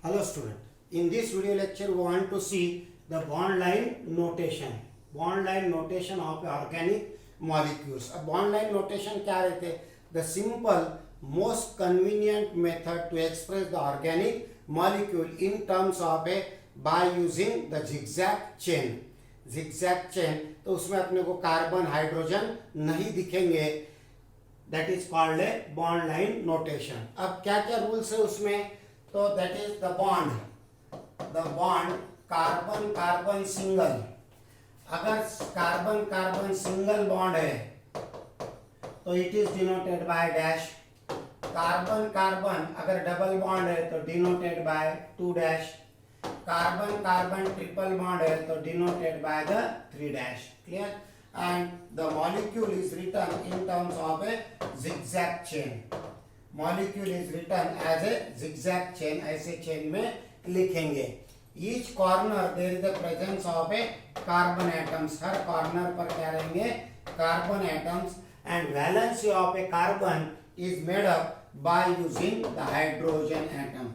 Hello student. In this video lecture we want to see the bond line notation. Bond line notation of organic molecules. अब bond line notation क्या रहते हैं? The simple most convenient method to express the organic molecule in terms of a by using the zigzag chain. Zigzag chain तो उसमें अपने को carbon hydrogen नहीं दिखेंगे. That is called a bond line notation. अब क्या क्या रूल्स है उसमें? तो that is the bond carbon carbon single. अगर कार्बन कार्बन सिंगल बॉन्ड है तो it is denoted by dash. Carbon carbon अगर डबल बॉन्ड है तो denoted by 2 dash. Carbon carbon triple bond है तो denoted by the 3 dash. Clear? And the molecule is written in terms of a zigzag chain. Molecule is written as a zigzag chain. ऐसे chain में लिखेंगे. Each corner there is the presence of A carbon atoms. Her corner पर क्या रहेंगे? Carbon atoms. And valency of A carbon is made up by using the hydrogen atom.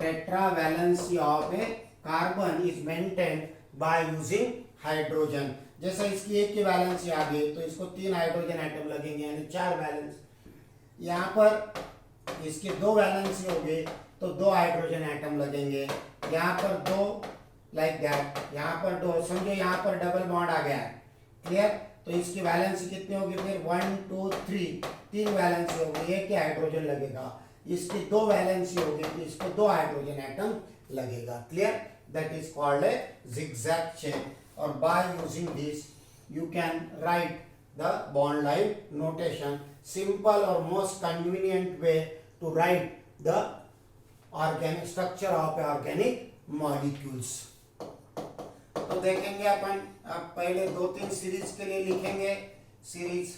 Tetravalency of A carbon is maintained by using hydrogen. जैसे इसकी एक की valency आ गई तो इसको 3 हाइड्रोजन एटम लगेंगे यानी 4 वैलेंस. यहाँ पर इसकी 2 वैलेंसी हो गई तो 2 हाइड्रोजन एटम लगेंगे. यहाँ पर 2 लाइक दैट. यहाँ पर 2 समझो. यहाँ पर डबल बॉन्ड आ गया. क्लियर? तो इसकी वैलेंसी कितनी होगी? फिर 1 2 3 वैलेंसी होगी. एक ही हाइड्रोजन लगेगा. इसकी 2 वैलेंसी होगी तो इसको 2 हाइड्रोजन एटम लगेगा. Clear? That is called a zigzag chain. और by using this you can write the bond line notation. Simple or most convenient way to write the organic structure of organic molecules. तो देखेंगे अपन. अब पहले 2-3 series के लिए लिखेंगे. Series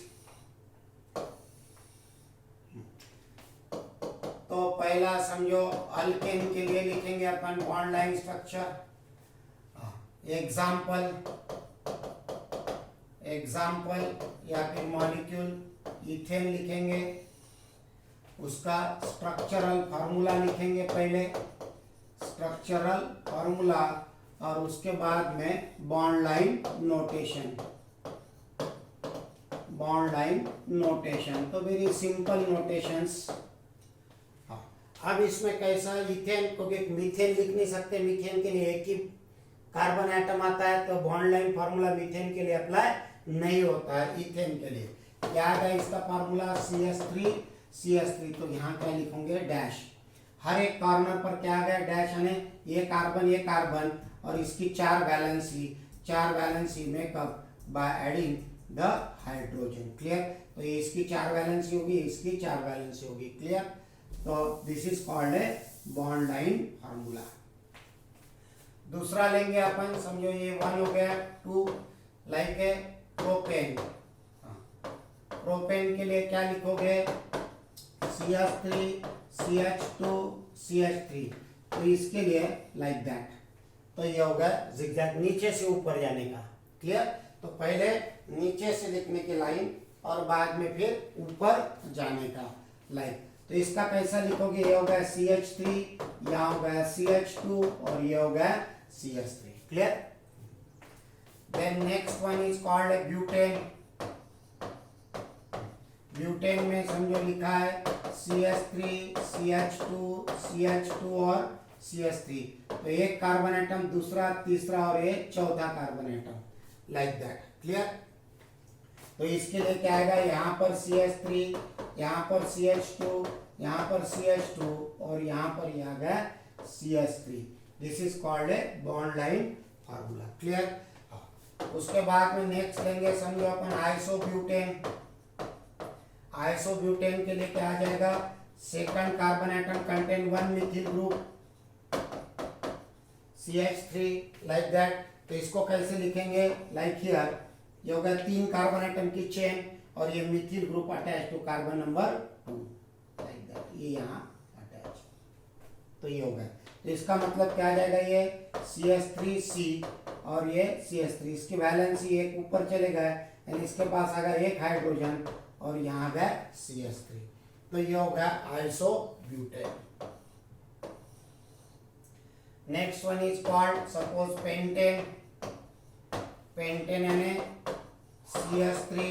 तो पहला समझो अल्केन के लिए लिखेंगे अपन बॉन्ड लाइन स्ट्रक्चर. एग्जाम्पल या फिर मॉलिक्यूल इथेन लिखेंगे. उसका स्ट्रक्चरल फार्मूला लिखेंगे पहले. स्ट्रक्चरल फार्मूला और उसके बाद में bond line notation. Bond line notation तो वेरी सिंपल नोटेशंस. अब इसमें कैसा? इथेन को भी मीथेन लिख नहीं सकते. मीथेन के लिए एक ही कार्बन एटम आता है तो बॉन्ड लाइन फार्मूला मीथेन के लिए अप्लाई नहीं होता है. इथेन के लिए क्या है इसका फार्मूला? CH3 तो यहाँ क्या लिखोगे? डैश. हर एक कॉर्नर पर क्या आ गया? डैश. यानी ये कार्बन और इसकी 4 valency makeup by adding the hydrogen. Clear? तो ये इसकी 4 वैलेंसी होगी, इसकी 4 वैलेंसी होगी. क्लियर? तो this is called a bond line formula. दूसरा लेंगे अपन. समझो ये 1 हो गया. 2 लाइक ए प्रोपेन. प्रोपेन के लिए क्या लिखोगे? CH3 CH2 CH3. तो इसके लिए लाइक दैट. तो ये होगा zigzag नीचे से ऊपर जाने का. क्लियर? तो पहले नीचे से लिखने की लाइन और बाद में फिर ऊपर जाने का लाइन. तो इसका कैसा लिखोगे? ये होगा CH3, यहाँ होगा CH2 और ये होगा CH3. Clear? Then next one is called a butane. Butane में समझो लिखा है CH3 CH2 CH2 और CH3. तो एक कार्बन एटम, दूसरा, तीसरा और ये चौथा carbon atom like that. Clear? तो इसके लिए क्या आएगा? यहाँ पर CH3, यहाँ पर CH2, यहाँ पर CH2 और यहाँ पर ये आ गया CH3. This is called a bond line formula. Clear? उसके बाद में नेक्स्ट लेंगे समझो अपन आइसोब्यूटेन. आइसोब्यूटेन के लिए क्या आ जाएगा? Second carbon atom contain 1 methyl group CH3 like that. तो इसको कैसे लिखेंगे? Like here. ये होगा 3 कार्बन एटम की चेन और ये methyl group attach to carbon number 2 like that. ये यहाँ अटैच. तो ये होगा. तो इसका मतलब क्या आ जाएगा? ये CH3C और ये CH3. इसकी वैलेंसी एक ऊपर चले गए यानी इसके पास आ गया एक हाइड्रोजन और यहाँ गया CH3. तो ये होगा isobutane. Next one is called suppose pentane, pentane यानी CH3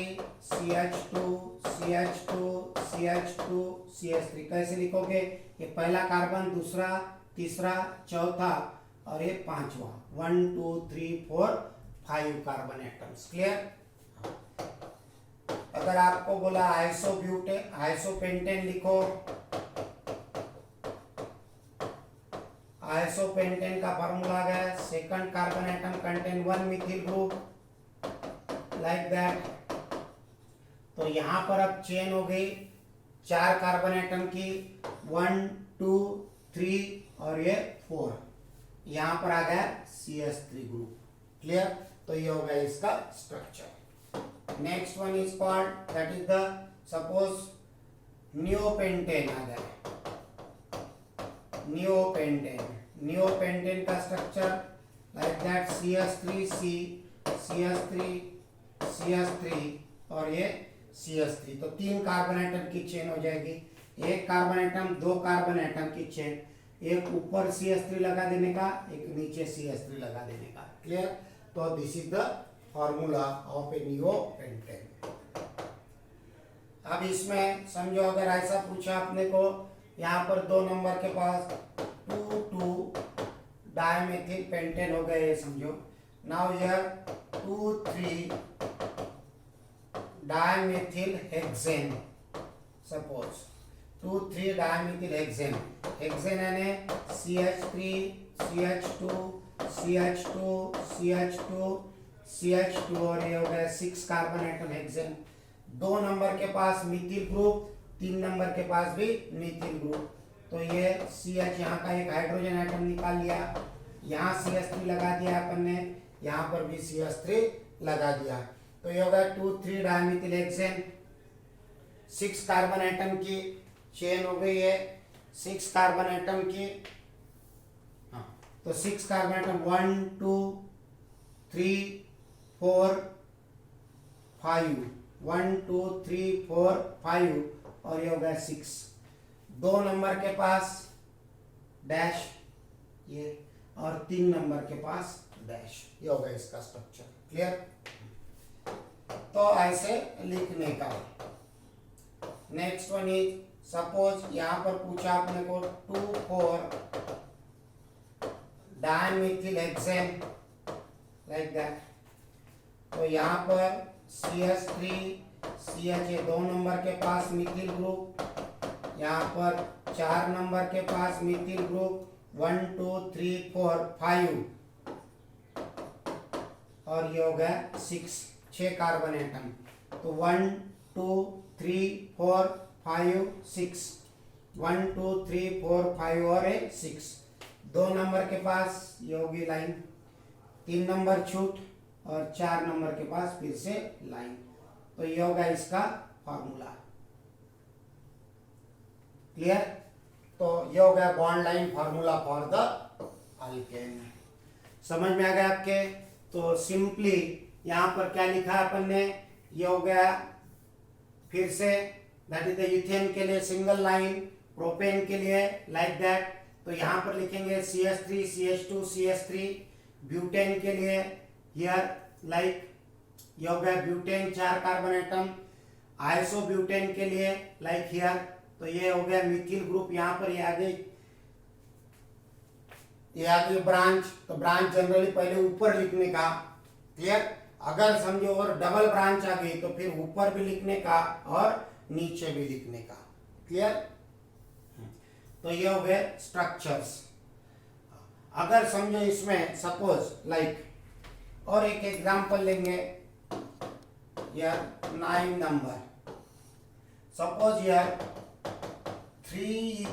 CH2 CH2 CH2 CH3 कैसे लिखोगे? ये पहला कार्बन, दूसरा, तीसरा, चौथा और ये पांचवा, 1 2 3 4 5 कार्बन एटम्स। क्लियर? अगर आपको बोला आइसोब्यूटेन, आइसोपेंटेन लिखो, आइसोपेंटेन का फॉर्मूला है second carbon atom contain 1 methyl group, like that. तो यहां पर अब चेन हो गई 4 कार्बन एटम की, 1 2 3 और ये 4, यहां पर आ गया CH3 ग्रुप। क्लियर? तो ये हो गया इसका structure. Next one is called, that is the suppose neopentane आ गया, नियोपेंटेन, नियोपेंटेन का structure like that CH3C CH3 CH3 और ये CH3। तो 3 कार्बन एटम की चेन हो जाएगी, एक कार्बन एटम, 2 कार्बन एटम की चेन, एक ऊपर CH3 लगा देने का, एक नीचे CH3 लगा देने का। क्लियर? तो this is the formula of A neopentane. अब इसमें समझो अगर ऐसा पूछा आपने को, यहाँ पर 2 नंबर के पास 2 2 डाइमेथिल पेंटेन हो गए, समझो। Now here 2 3 dimethyl hexane, suppose 2 3 dimethyl hexane, hexane यानी CH3 CH2 CH2 CH2 CH2 और ये हो गया 6 कार्बन एटम हेक्सेन। 2 नंबर के पास मिथिल ग्रुप, 3 नंबर के पास भी मिथिल ग्रुप। तो ये CH यहाँ का एक हाइड्रोजन एटम निकाल लिया, यहाँ CH3 लगा दिया अपन ने, यहाँ पर भी CH3 लगा दिया। तो ये होगा 2 3 डाइमिथिल हेक्सेन, 6 कार्बन एटम की चेन हो गई है, 6 कार्बन एटम की। हाँ, तो 6 कार्बन एटम 1 2 3 4 5, 1 2 3 4 5 और ये हो गया 6। 2 नंबर के पास डैश ये, और 3 नंबर के पास डैश, ये होगा इसका स्ट्रक्चर। क्लियर? तो ऐसे लिखने का। नेक्स्ट वन इज सपोज यहाँ पर पूछा आपने को 2 4 डाइमिथिल हेक्सेन, लाइक दैट। तो यहाँ पर CH3 CH, 2 नंबर के पास मिथिल ग्रुप, यहाँ पर 4 नंबर के पास मिथिल ग्रुप, 1 2 3 4 5 और ये हो गया 6 कार्बन एटम। तो 1 2 3 4 5 6, 1 2 3 4 5 और 6। 2 नंबर के पास ये होगी लाइन, 3 नंबर छूट और 4 नंबर के पास फिर से लाइन। तो ये होगा इसका फॉर्मूला। क्लियर? तो ये हो गया bond line formula for the alkane. समझ में आ गया आपके? तो सिंपली यहाँ पर क्या लिखा है अपन ने, ये हो गया फिर से, दैट इज द इथेन के लिए सिंगल लाइन, प्रोपेन के लिए लाइक दैट। तो यहाँ पर लिखेंगे CH3 CH2 CH3, ब्यूटेन के लिए हियर लाइक ये हो गया ब्यूटेन 4 कार्बन एटम, आइसोब्यूटेन के लिए लाइक हियर, तो ये हो गया मिथिल ग्रुप। यहाँ पर ये आगे ब्रांच, तो ब्रांच जनरली पहले ऊपर लिखने का। क्लियर? अगर समझो और डबल ब्रांच आ गई तो फिर ऊपर भी लिखने का और नीचे भी लिखने का। क्लियर? तो ये हो गए स्ट्रक्चर्स। अगर समझो इसमें सपोज लाइक और एक एग्जांपल लेंगे, यार 9 नंबर, सपोज यार 3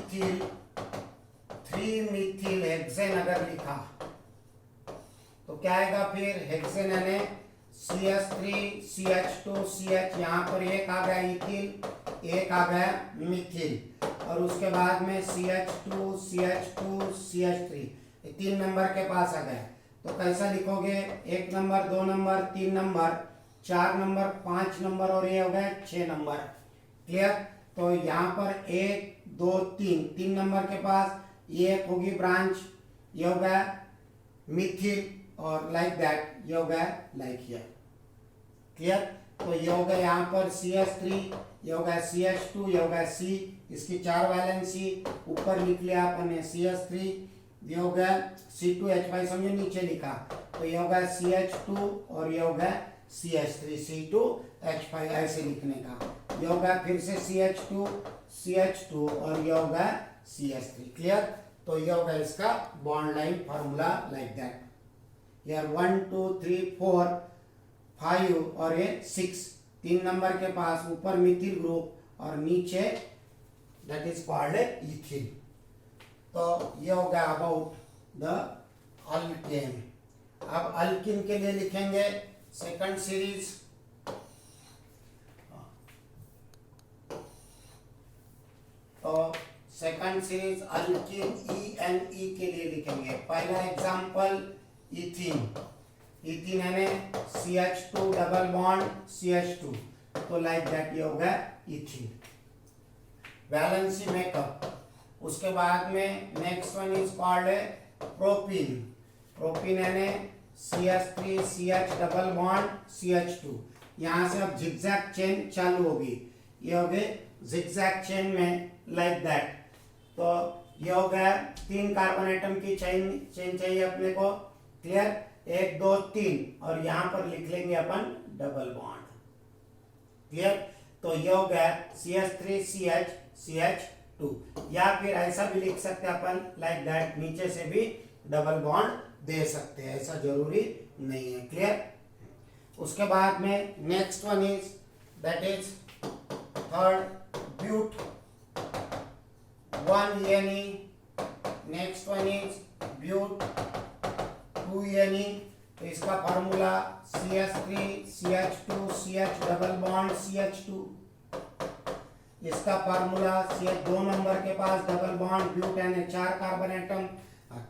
मिथिल हेक्सेन अगर लिखा तो क्या आएगा फिर, हेक्सेन यानी CH3 CH2 CH, यहाँ पर एक आ गया इथिल, एक आ गया मिथिल, और उसके बाद में CH2 CH2 CH3, 3 नंबर के पास आ गया। तो कैसा लिखोगे, 1 number 2 number 3 number 4 number 5 number और ये हो गया 6 नंबर। क्लियर? तो यहाँ पर 1 2 3 नंबर के पास ये एक होगी ब्रांच, ये हो गया मिथिल और लाइक दैट, ये हो गया लाइक हियर। क्लियर? तो ये हो गया यहाँ पर CH3, ये हो गया CH2, ये हो गया C, इसकी 4 वैलेंसी, ऊपर लिख लिया अपन ने CH3, ये हो गया C2H5, समझो नीचे लिखा, तो ये हो गया CH2 और ये हो गया CH3 C2H5 ऐसे लिखने का। ये हो गया फिर से CH2 और ये हो गया CH3। क्लियर? तो ये हो गया इसका bond line formula like that. यार 1 2 3 4 5 और ये 6, 3 नंबर के पास ऊपर मिथिल ग्रुप और नीचे दैट इज कॉल्ड इथिल। तो ये हो गया अबाउट द अल्केन। अब अल्किन के लिए लिखेंगे सेकंड सीरीज। तो सेकंड सीरीज अल्किन ENE के लिए लिखेंगे। पहला एग्जांपल इथीन, इथीन है CH2 डबल बॉन्ड CH2, तो लाइक दैट ये हो गया इथीन। Valency makeup. उसके बाद में next one is called propene. Propene है CH3 CH double bond CH2। यहाँ से अब जिगजैग चेन चालू होगी, ये हो गए जिगजैग चेन में लाइक दैट। तो ये हो गया 3 कार्बन एटम की चेन चाहिए अपने को। क्लियर? 1 2 3 और यहाँ पर लिख लेंगे अपन डबल बॉन्ड। क्लियर? तो ये हो गया CH3 CH CH2, या फिर ऐसा भी लिख सकते हैं अपन लाइक दैट, नीचे से भी डबल बॉन्ड दे सकते हैं, ऐसा जरूरी नहीं है। क्लियर? उसके बाद में next one is that is third but 1 ENE। Next one is but 2 ENE। तो इसका formula CH3 CH2 CH double bond CH2। इसका फार्मूला CH2 नंबर के पास डबल बॉन्ड ब्यूट है 4 कार्बन एटम।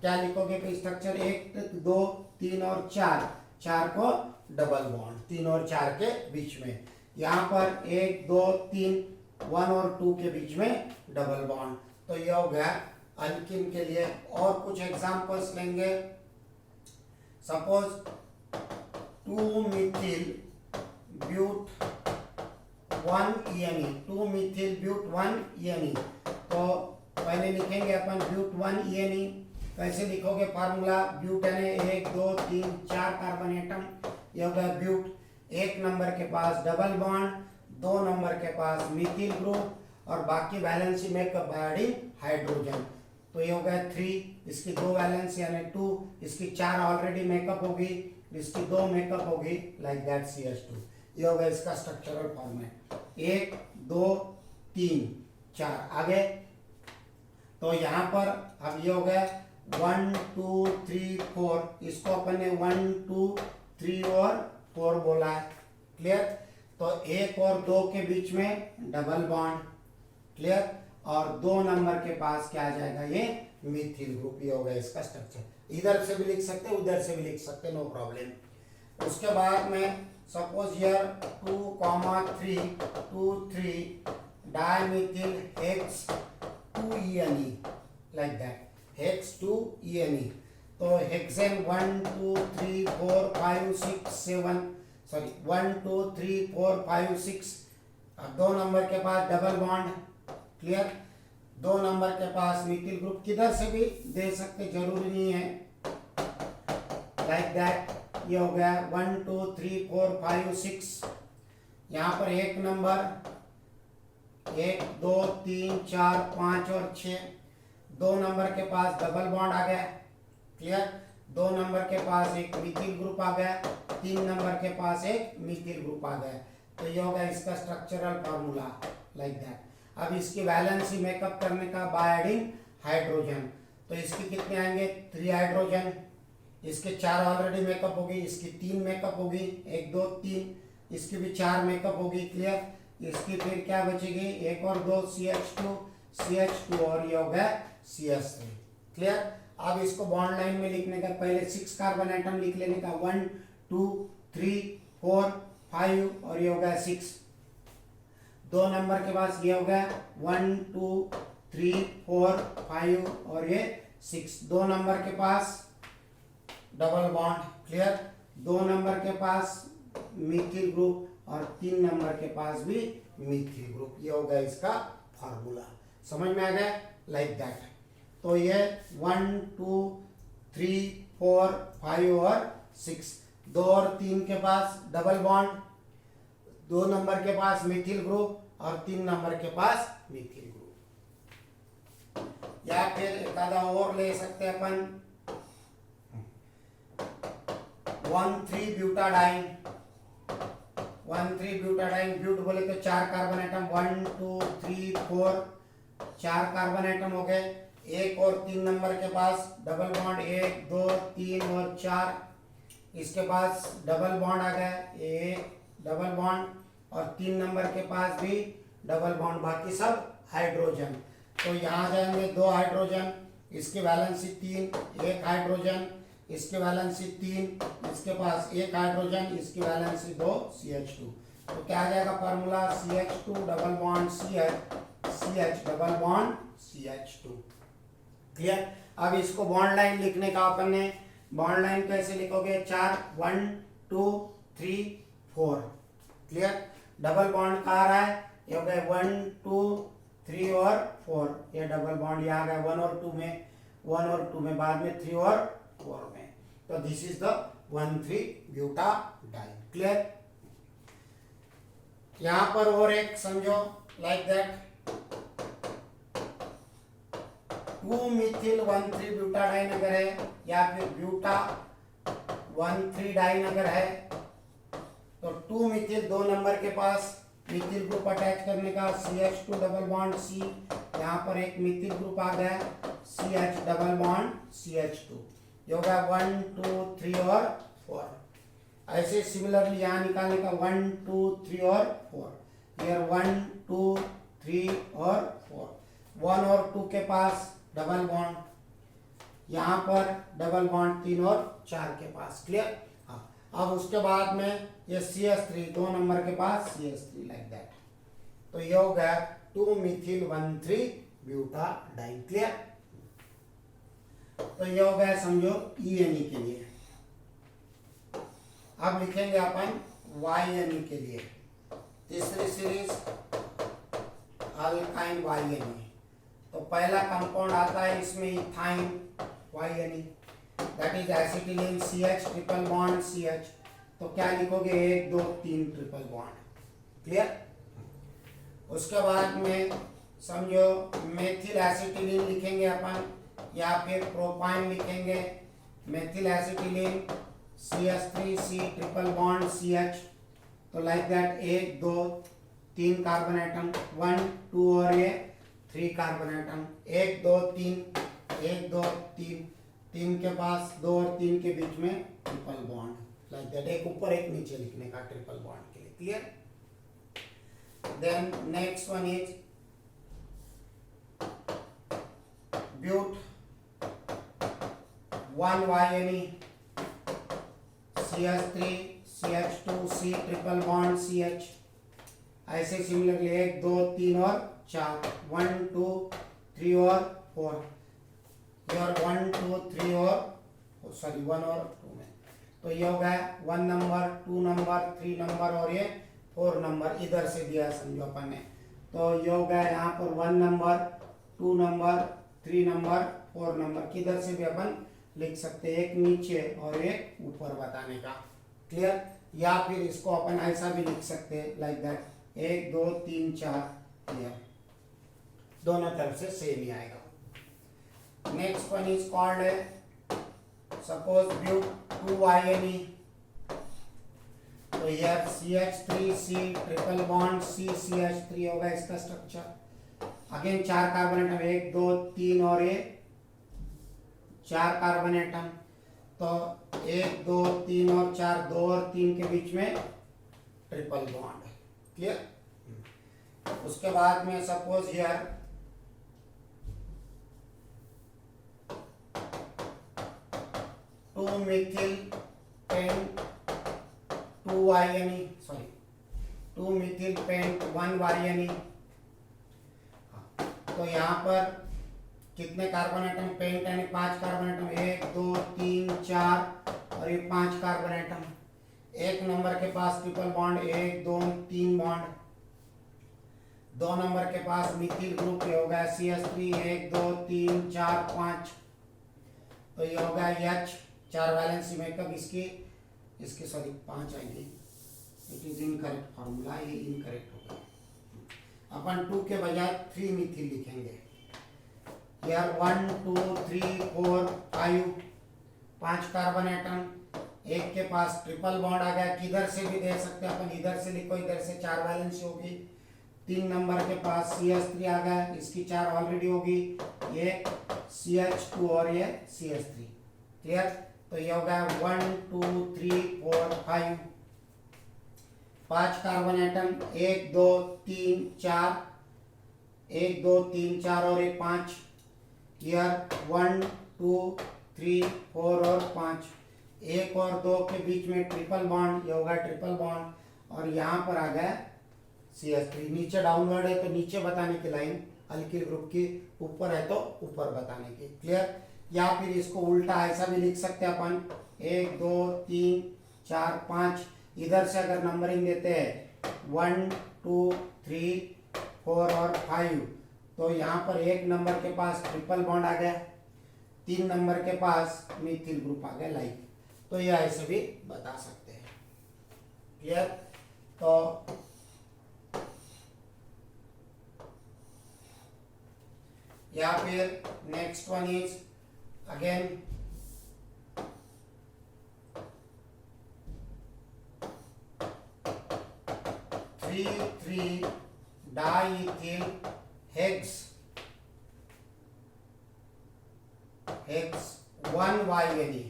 क्या लिखोगे पे स्ट्रक्चर 1 2 3 और 4, 4 को डबल बॉन्ड 3 और 4 के बीच में। यहाँ पर 1 2 3 1 और 2 के बीच में डबल बॉन्ड। तो ये हो गया अल्किन के लिए। और कुछ एग्जांपल्स लेंगे। Suppose 2 methyl but 1 ENE, 2 methyl but 1 ENE। तो पहले लिखेंगे अपन ब्यूट 1 ENE। कैसे लिखोगे फार्मूला? ब्यूट है 1 2 3 4 कार्बन एटम, ये हो गया ब्यूट। 1 नंबर के पास डबल बॉन्ड, 2 नंबर के पास मिथिल ग्रुप और बाकी वैलेंसी मेकअप बाय हाइड्रोजन। तो ये हो गया 3, इसकी 2 वैलेंसी यानी 2, इसकी 4 ऑलरेडी मेकअप होगी, इसकी 2 मेकअप होगी लाइक दैट CH2। ये हो गया इसका स्ट्रक्चरल फॉर्मेट 1 2 3 4। आगे तो यहाँ पर अब ये हो गया 1 2 3 4, इसको अपन ने 1 2 3 और 4 बोला है। क्लियर? तो 1 और 2 के बीच में डबल बॉन्ड। क्लियर? और 2 नंबर के पास क्या आ जाएगा? ये मिथिल ग्रुप। ये हो गया इसका स्ट्रक्चर। इधर से भी लिख सकते, उधर से भी लिख सकते, नो प्रॉब्लम। उसके बाद में suppose here 2 3 2 3 dimethyl hex 2 ENE like that, hex 2 ENE। तो हेक्सेन 1 2 3 4 5 6 7, सॉरी 1 2 3 4 5 6। अब 2 नंबर के पास डबल बॉन्ड। क्लियर? 2 नंबर के पास मिथिल ग्रुप, किधर से भी दे सकते, जरूरी नहीं है लाइक दैट। ये हो गया 1 2 3 4 5 6। यहाँ पर 1 नंबर 1 2 3 4 5 और 6, 2 नंबर के पास डबल बॉन्ड आ गया। क्लियर? 2 नंबर के पास एक मिथिल ग्रुप आ गया, 3 नंबर के पास एक मिथिल ग्रुप आ गया। तो ये होगा इसका स्ट्रक्चरल फार्मूला लाइक दैट। अब इसकी वैलेंसी मेकअप करने का बाय एडिंग हाइड्रोजन। तो इसके कितने आएंगे? 3 हाइड्रोजन, इसके 4 ऑलरेडी मेकअप होगी, इसकी 3 मेकअप होगी, 1 2 3, इसकी भी 4 मेकअप होगी। क्लियर? इसकी फिर क्या बचेगी? 1 और 2 CH2 और ये हो गया CH3। क्लियर? अब इसको बॉन्ड लाइन में लिखने का पहले 6 कार्बन एटम लिख लेने का, 1 2 3 4 5 और ये हो गया 6। 2 नंबर के पास ये हो गया 1 2 3 4 5 और ये 6, 2 नंबर के पास डबल बॉन्ड, क्लियर, 2 नंबर के पास मिथिल ग्रुप और 3 नंबर के पास भी मिथिल ग्रुप। ये होगा इसका फार्मूला, समझ में आ गया, लाइक दैट। तो ये 1 2 3 4 5 और 6, 2 और 3 के पास डबल बॉन्ड, 2 नंबर के पास मिथिल ग्रुप और 3 नंबर के पास मिथिल ग्रुप। या फिर एक आधा और ले सकते हैं अपन, 1,3 ब्यूटाडाइन, 1,3 ब्यूटाडाइन, ब्यूट बोले तो 4 कार्बन एटम, 1 2 3 4, 4 कार्बन एटम हो गए। 1 और 3 नंबर के पास डबल बॉन्ड, 1 2 3 और 4, इसके पास डबल बॉन्ड आ गया, 1 डबल बॉन्ड और 3 नंबर के पास भी डबल बॉन्ड, बाकी सब हाइड्रोजन। तो यहाँ जाएंगे 2 हाइड्रोजन, इसकी वैलेंसी 3, 1 हाइड्रोजन, इसकी वैलेंसी 3, इसके पास 1 हाइड्रोजन, इसकी वैलेंसी 2, CH2। तो क्या आ जाएगा formula, CH2 double bond CH, CH double bond CH2, clear. अब इसको बॉन्ड लाइन लिखने का अपन ने, बॉन्ड लाइन कैसे लिखोगे, 4 1 2 3 4, क्लियर। डबल बॉन्ड कहाँ आ रहा है, ये हो गए 1 2 3 और 4, ये डबल बॉन्ड यहाँ आ गया 1 और 2 में, 1 और 2 में, बाद में 3 और 4 में। तो this is the 1,3 butadiene, clear. यहाँ पर और एक समझो, लाइक दैट 2 मिथिल 1,3 ब्यूटाडाइन अगर है, या फिर ब्यूटा 1,3 डाइन अगर है, तो 2 मिथिल 2 नंबर के पास मिथिल ग्रुप अटैच करने का, CH2 डबल बॉन्ड C, यहाँ पर एक मिथिल ग्रुप आ गया CH डबल बॉन्ड CH2, जो होगा 1 2 3 और 4। ऐसे सिमिलरली यहाँ निकालने का 1 2 3 और 4, हियर 1 2 3 और 4, 1 और 2 के पास डबल बॉन्ड, यहाँ पर डबल बॉन्ड 3 और 4 के पास, क्लियर। अब उसके बाद में ये CH3 2 नंबर के पास CH3, लाइक दैट। तो ये हो गया 2 मिथिल 1,3 ब्यूटाडाइन, क्लियर। तो ये हो गया समझो ENE के लिए। अब लिखेंगे अपन YNE के लिए, तीसरी सीरीज अल्काइन YNE। तो पहला कंपाउंड आता है इसमें ethyne YNE, that is acetylene CH triple bond CH। तो क्या लिखोगे, 1 2 3 ट्रिपल बॉन्ड, क्लियर। उसके बाद में समझो मेथिल एसिटिलीन लिखेंगे अपन, या फिर प्रोपाइन लिखेंगे, methyl acetylene CH3C triple bond CH। तो लाइक दैट 1 2 3 कार्बन एटम, 1 2 और ये 3 कार्बन एटम, 1 2 3 1 2 3, 3 के पास 2 और 3 के बीच में ट्रिपल बॉन्ड, लाइक दैट, एक ऊपर एक नीचे लिखने का ट्रिपल बॉन्ड के लिए, clear. Then next one is but 1 YNE CH3 CH2C triple bond CH। ऐसे सिमिलरली 1 2 3 और 4, 1 2 3 और 4, और 1 2 3 और सॉरी 1 और 2 में। तो ये हो गया 1 नंबर 2 नंबर 3 नंबर और ये 4 नंबर इधर से दिया समझो अपन ने। तो ये हो गया यहाँ पर 1 नंबर 2 नंबर 3 नंबर 4 नंबर, किधर से भी अपन लिख सकते हैं, एक नीचे और एक ऊपर बताने का, क्लियर। या फिर इसको अपन ऐसा भी लिख सकते हैं, लाइक दैट 1 2 3 4, क्लियर, दोनों तरफ से सेम ही आएगा। Next one is called suppose but 2 YNE। तो यार CH3C triple bond C CH3 होगा इसका स्ट्रक्चर। अगेन 4 कार्बन एटम, 1 2 3 और ये 4 कार्बन एटम। तो 1 2 3 और 4, 2 और 3 के बीच में ट्रिपल बॉन्ड, क्लियर। उसके बाद में suppose here 2 methyl pent 2 YNE, sorry 2 methyl pent 1 YNE। तो यहाँ पर कितने carbon atom pentane 5 carbon atom 1 2 3 4 और ये 5 कार्बन एटम। एक नंबर के पास ट्रिपल बॉन्ड 1 2 3 बॉन्ड। 2 नंबर के पास मिथिल ग्रुप ये होगा CH3 1 2 3 4 5। तो ये होगा H 4 वैलेंसी मेकअप इसकी सॉरी 5 आएगी। इट इज इनकरेक्ट फार्मूला, ये इनकरेक्ट होगा। अपन 2 के बजाय 3 मिथिल लिखेंगे। यार 1 2 3 4 5 5 कार्बन एटम। एक के पास ट्रिपल बॉन्ड आ गया, किधर से भी दे सकते हैं अपन, इधर से लिखो, इधर से 4 वैलेंसी होगी। 3 नंबर के पास CH3 आ गया, इसकी 4 ऑलरेडी होगी, ये CH2 और ये CH3। क्लियर? तो ये होगा 1 2 3 4 5 5 कार्बन एटम 1 2 3 4 1 2 3 4 और एक 5। यार 1 2 3 4 और 5। 1 और 2 के बीच में ट्रिपल बॉन्ड, ये होगा ट्रिपल बॉन्ड और यहाँ पर आ गया CH3। नीचे डाउनवर्ड है तो नीचे बताने की लाइन, अल्किल ग्रुप की ऊपर है तो ऊपर बताने की। क्लियर? या फिर इसको उल्टा ऐसा भी लिख सकते हैं अपन 1 2 3 4 5। इधर से अगर नंबरिंग देते हैं 1 2 3 4 और 5 तो यहाँ पर 1 नंबर के पास ट्रिपल बॉन्ड आ गया, 3 नंबर के पास मिथिल ग्रुप आ गया लाइक। तो यह ऐसे भी बता सकते हैं। क्लियर? तो या फिर next one is again (3,3) diethyl hex 1YNE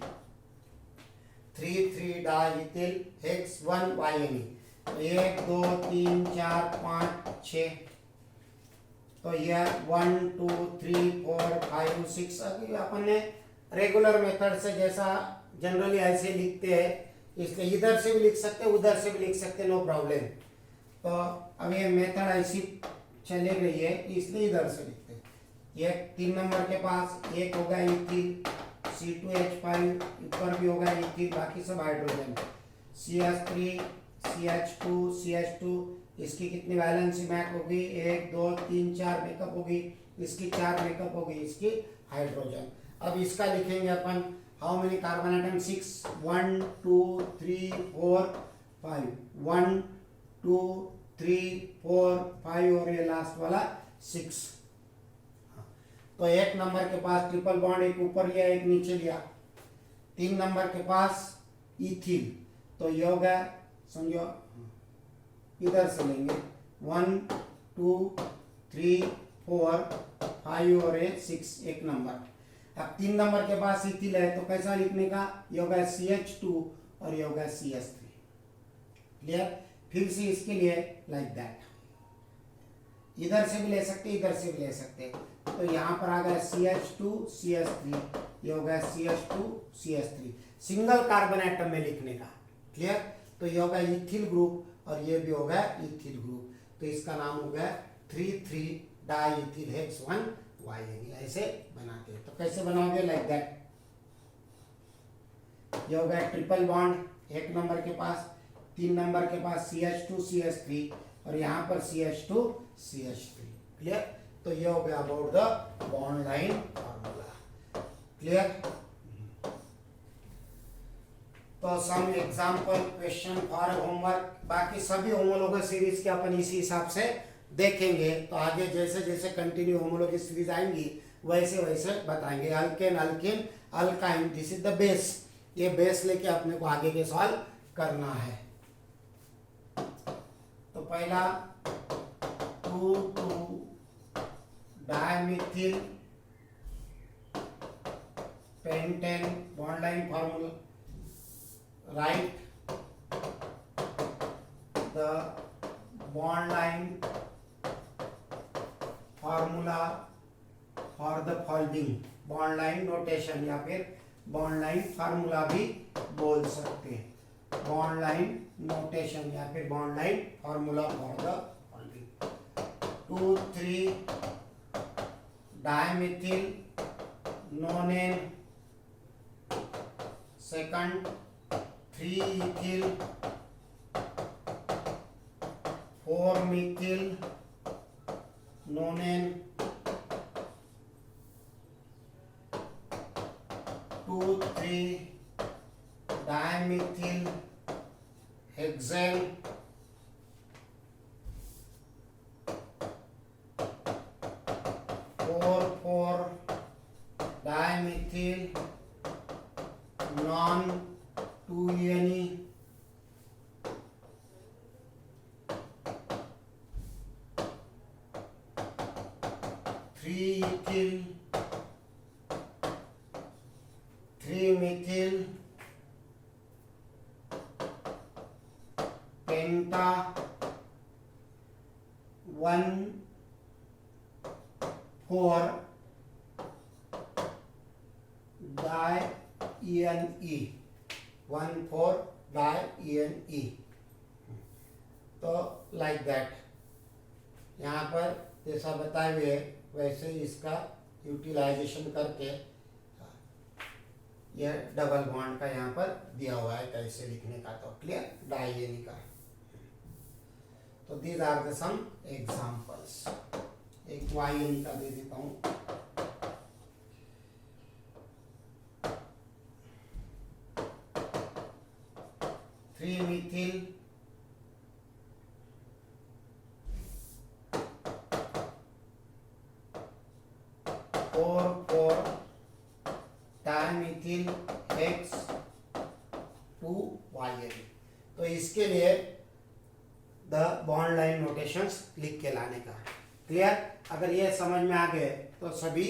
3,3 diethyl hex 1YNE। तो 1 2 3 4 5 6। तो यह 1 2 3 4 5 6 अपन ने रेगुलर मेथड से जैसा जनरली ऐसे लिखते हैं, इसलिए इधर से भी लिख सकते हैं उधर से भी लिख सकते हैं, नो प्रॉब्लम। तो अब ये मेथड ऐसी चली रही है इसलिए इधर से लिखते हैं। ये 3 नंबर के पास एक होगा इथिल C2H5, ऊपर भी होगा इथिल, बाकी सब हाइड्रोजन। CH3 CH2 CH2, इसकी कितनी वैलेंसी मैक होगी 1 2 3 4 मेकअप होगी, इसकी 4 मेकअप होगी, इसकी हाइड्रोजन। अब इसका लिखेंगे अपन हाउ मेनी कार्बन एटम 6 1 2 3 4 5 1 2 3 4 5 और ये लास्ट वाला 6। तो 1 नंबर के पास ट्रिपल बॉन्ड, एक ऊपर लिया एक नीचे लिया। 3 नंबर के पास इथिल, तो ये हो गया समझो इधर से लेंगे 1 2 3 4 5 और 6 एक नंबर। अब 3 नंबर के पास इथिल है तो कैसा लिखने का, ये होगा CH2 और ये होगा CH3। क्लियर? फिर से इसके लिए लाइक दैट, इधर से भी ले सकते इधर से भी ले सकते। तो यहाँ पर आ गया CH2 CH3, ये होगा CH2 CH3 single carbon atom में लिखने का। क्लियर? तो ये होगा इथिल ग्रुप और ये भी होगा इथिल ग्रुप, तो इसका नाम हो गया 3,3 डाइथिल हेक्स 1YNE। ऐसे बनाते हैं। तो कैसे बनाओगे, लाइक दैट। ये हो गया ट्रिपल बॉन्ड, 1 नंबर के पास, 3 नंबर के पास CH2 CH3 और यहाँ पर CH2 CH3। क्लियर? तो ये हो गया about the bond line formula. Clear? तो some example question for homework, बाकी सभी होमोलॉगस सीरीज के अपन इसी हिसाब से देखेंगे। तो आगे जैसे जैसे कंटिन्यू होमोलॉगस सीरीज आएंगी वैसे वैसे बताएंगे। Alkane alkene alkyne, this is the base. ये बेस लेके अपने को आगे के सवाल करना है। तो पहला 2,2 dimethyl pentane bond line formula, write the bond line formula for the following, bond line notation या फिर bond line formula भी बोल सकते हैं। bond line notation या फिर bond line formula for the following: 2,3 dimethyl नोनेन, second 3 ethyl 4 methyl nonane, 2,3 dimethyl hexane, 4,4 dimethyl non 2-ene, 3 ethyl 3 methyl penta 1,4 di-ene, 1,4 di-ene। तो like that यहाँ पर जैसा बताए हुए वैसे इसका यूटिलाइजेशन करके यह डबल बॉन्ड का यहाँ पर दिया हुआ है कैसे लिखने का, तो क्लियर, डाई-ene का। तो these are the some examples. एक y-ene का दे देता हूँ। Three methyl four dimethyl hex 2y-ene। तो इसके लिए द बॉन्ड लाइन नोटेशंस लिख के लाने का, क्लियर। अगर ये समझ में आ गए तो सभी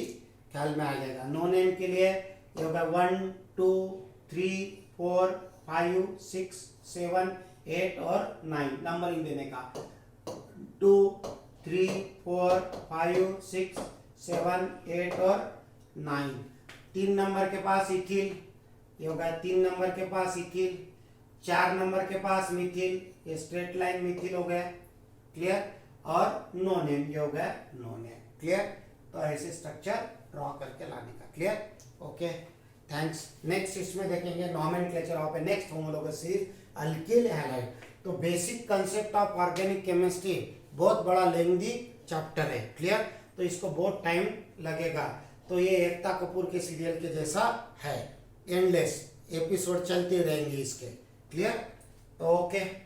ख्याल में आ जाएगा। नोनेन के लिए ये होगा 1 2 3 4 5 6 7 8 और 9 नंबरिंग देने का। 2 3 4 5 6 7 8 और 9। 3 नंबर के पास इथिल, ये होगा 3 नंबर के पास इथिल। 4 नंबर के पास मिथिल, ये स्ट्रेट लाइन मिथिल हो गया, क्लियर। और नोनेन, ये हो गया नोनेन, क्लियर। तो ऐसे स्ट्रक्चर ड्रॉ करके लाने का, क्लियर, ओके, थैंक्स। नेक्स्ट इसमें देखेंगे nomenclature of a next homologous series alkyl halide. तो basic concept of organic chemistry बहुत बड़ा लेंथी चैप्टर है, क्लियर। तो इसको बहुत टाइम लगेगा। तो ये एकता कपूर के सीरियल के जैसा है, एंडलेस एपिसोड चलते रहेंगे इसके, क्लियर। तो ओके।